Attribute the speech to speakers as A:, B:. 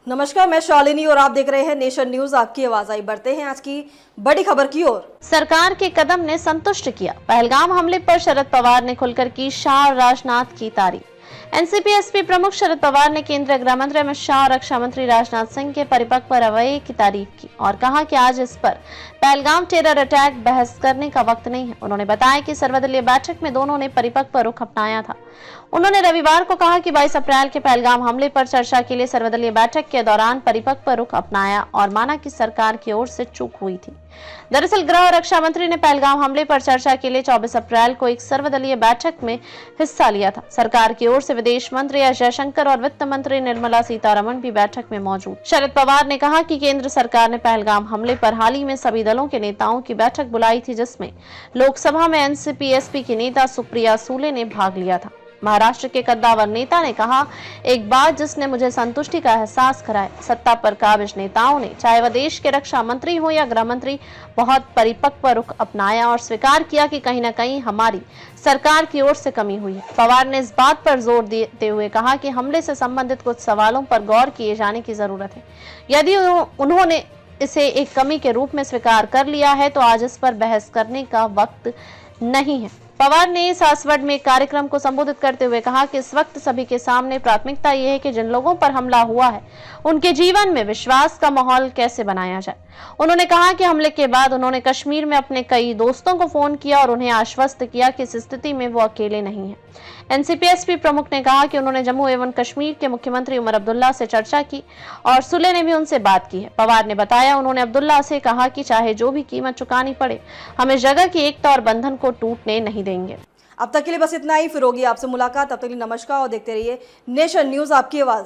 A: नमस्कार, मैं शालिनी और आप देख रहे हैं नेशन न्यूज। आपकी आवाज आई। बढ़ते हैं आज की बड़ी खबर की ओर।
B: सरकार के कदम ने संतुष्ट किया। पहलगाम हमले पर शरद पवार ने खुलकर की शाह और राजनाथ की तारीफ। एनसीपी प्रमुख शरद पवार ने केंद्रीय गृह मंत्री अमित शाह और रक्षा मंत्री राजनाथ सिंह के परिपक्व रवैये की तारीफ की और कहा कि आज इस पर पहलगाम टेरर अटैक बहस करने का वक्त नहीं है। उन्होंने बताया कि सर्वदलीय बैठक में दोनों ने परिपक्व रुख अपनाया था। उन्होंने रविवार को कहा कि 22 अप्रैल के पहलगाम हमले पर चर्चा के लिए सर्वदलीय बैठक के दौरान परिपक्व रुख अपनाया और माना कि सरकार की ओर से चूक हुई थी। दरअसल गृह और रक्षा मंत्री ने पहलगाम हमले पर चर्चा के लिए 24 अप्रैल को एक सर्वदलीय बैठक में हिस्सा लिया था। सरकार की ओर से विदेश मंत्री एस जयशंकर और वित्त मंत्री निर्मला सीतारमण भी बैठक में मौजूद। शरद पवार ने कहा कि केंद्र सरकार ने पहलगाम हमले पर हाल ही में सभी दलों के नेताओं की बैठक बुलाई थी, जिसमें लोकसभा में एनसीपी की नेता सुप्रिया सूले ने भाग लिया था। महाराष्ट्र के कद्दावर नेता ने कहा, एक बात जिसने मुझे संतुष्टि का एहसास कराया, सत्ता पर काबिज नेताओं ने, चाहे वह देश के रक्षा मंत्री हो या गृह मंत्री, बहुत परिपक्व रुख अपनाया और स्वीकार किया कि कहीं न कहीं हमारी सरकार की ओर से कमी हुई है। पवार ने इस बात पर जोर देते हुए कहा कि हमले से संबंधित कुछ सवालों पर गौर किए जाने की जरूरत है। यदि उन्होंने इसे एक कमी के रूप में स्वीकार कर लिया है तो आज इस पर बहस करने का वक्त नहीं है। पवार ने सासवड़ में एक कार्यक्रम को संबोधित करते हुए कहा कि इस वक्त सभी के सामने प्राथमिकता ये है कि जिन लोगों पर हमला हुआ है उनके जीवन में विश्वास का माहौल कैसे बनाया जाए। उन्होंने कहा कि हमले के बाद उन्होंने कश्मीर में अपने कई दोस्तों को फोन किया और उन्हें आश्वस्त किया कि इस स्थिति में वो अकेले नहीं है। एनसीपी प्रमुख ने कहा कि उन्होंने जम्मू एवं कश्मीर के मुख्यमंत्री उमर अब्दुल्ला से चर्चा की और सुले ने भी उनसे बात की है। पवार ने बताया, उन्होंने अब्दुल्ला से कहा कि चाहे जो भी कीमत चुकानी पड़े, हम इस जगह की एकता और बंधन को टूटने नहीं देंगे।
A: अब तक के लिए बस इतना ही। फिर होगी आपसे मुलाकात। तब तक के लिए नमस्कार और देखते रहिए नेशन न्यूज, आपकी आवाज।